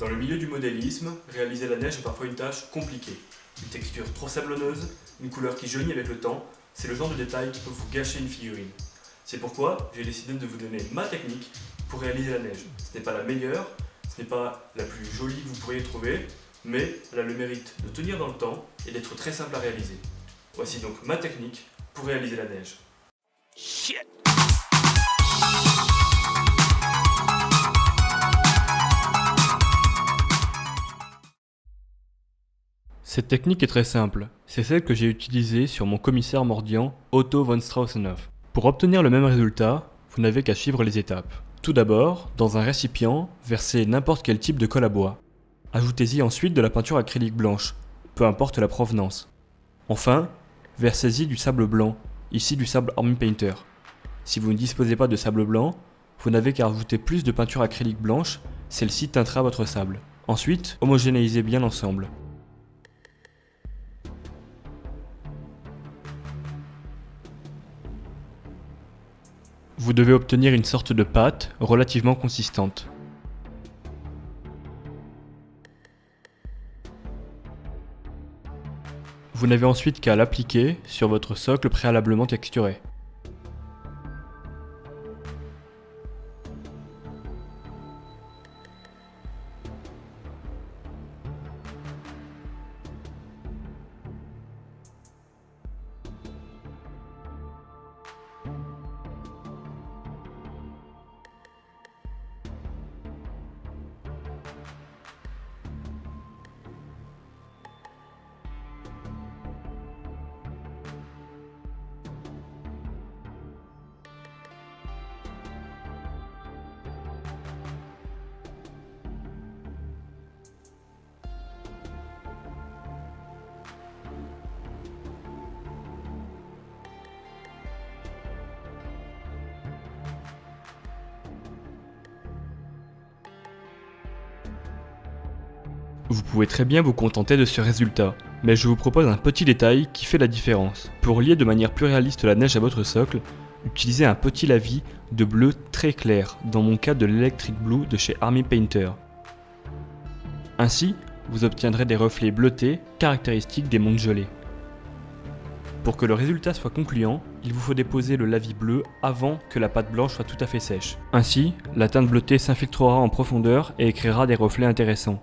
Dans le milieu du modélisme, réaliser la neige est parfois une tâche compliquée. Une texture trop sablonneuse, une couleur qui jaunit avec le temps, c'est le genre de détail qui peut vous gâcher une figurine. C'est pourquoi j'ai décidé de vous donner ma technique pour réaliser la neige. Ce n'est pas la meilleure, ce n'est pas la plus jolie que vous pourriez trouver, mais elle a le mérite de tenir dans le temps et d'être très simple à réaliser. Voici donc ma technique pour réaliser la neige. Shit. Cette technique est très simple, c'est celle que j'ai utilisée sur mon commissaire mordiant Otto von Straußenhoff. Pour obtenir le même résultat, vous n'avez qu'à suivre les étapes. Tout d'abord, dans un récipient, versez n'importe quel type de colle à bois. Ajoutez-y ensuite de la peinture acrylique blanche, peu importe la provenance. Enfin, versez-y du sable blanc, ici du sable Army Painter. Si vous ne disposez pas de sable blanc, vous n'avez qu'à rajouter plus de peinture acrylique blanche, celle-ci teintera votre sable. Ensuite, homogénéisez bien l'ensemble. Vous devez obtenir une sorte de pâte relativement consistante. Vous n'avez ensuite qu'à l'appliquer sur votre socle préalablement texturé. Vous pouvez très bien vous contenter de ce résultat, mais je vous propose un petit détail qui fait la différence. Pour lier de manière plus réaliste la neige à votre socle, utilisez un petit lavis de bleu très clair, dans mon cas de l'Electric Blue de chez Army Painter. Ainsi, vous obtiendrez des reflets bleutés caractéristiques des montes gelées. Pour que le résultat soit concluant, il vous faut déposer le lavis bleu avant que la pâte blanche soit tout à fait sèche. Ainsi, la teinte bleutée s'infiltrera en profondeur et créera des reflets intéressants.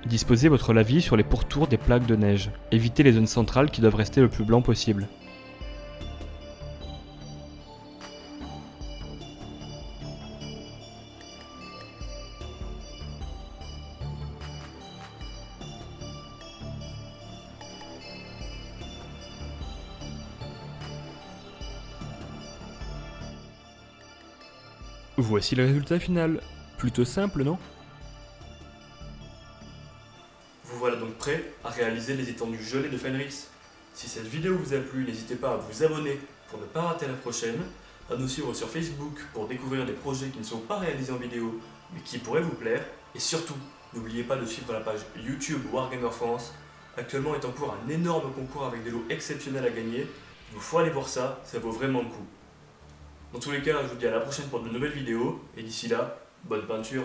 Disposez votre lavis sur les pourtours des plaques de neige. Évitez les zones centrales qui doivent rester le plus blanc possible. Voici le résultat final. Plutôt simple, non ? Vous voilà donc prêt à réaliser les étendues gelées de Fenris. Si cette vidéo vous a plu, n'hésitez pas à vous abonner pour ne pas rater la prochaine, à nous suivre sur Facebook pour découvrir des projets qui ne sont pas réalisés en vidéo mais qui pourraient vous plaire, et surtout, n'oubliez pas de suivre la page YouTube Wargamer France. Actuellement est en cours un énorme concours avec des lots exceptionnels à gagner, il faut aller voir ça, ça vaut vraiment le coup. Dans tous les cas, je vous dis à la prochaine pour de nouvelles vidéos, et d'ici là, bonne peinture.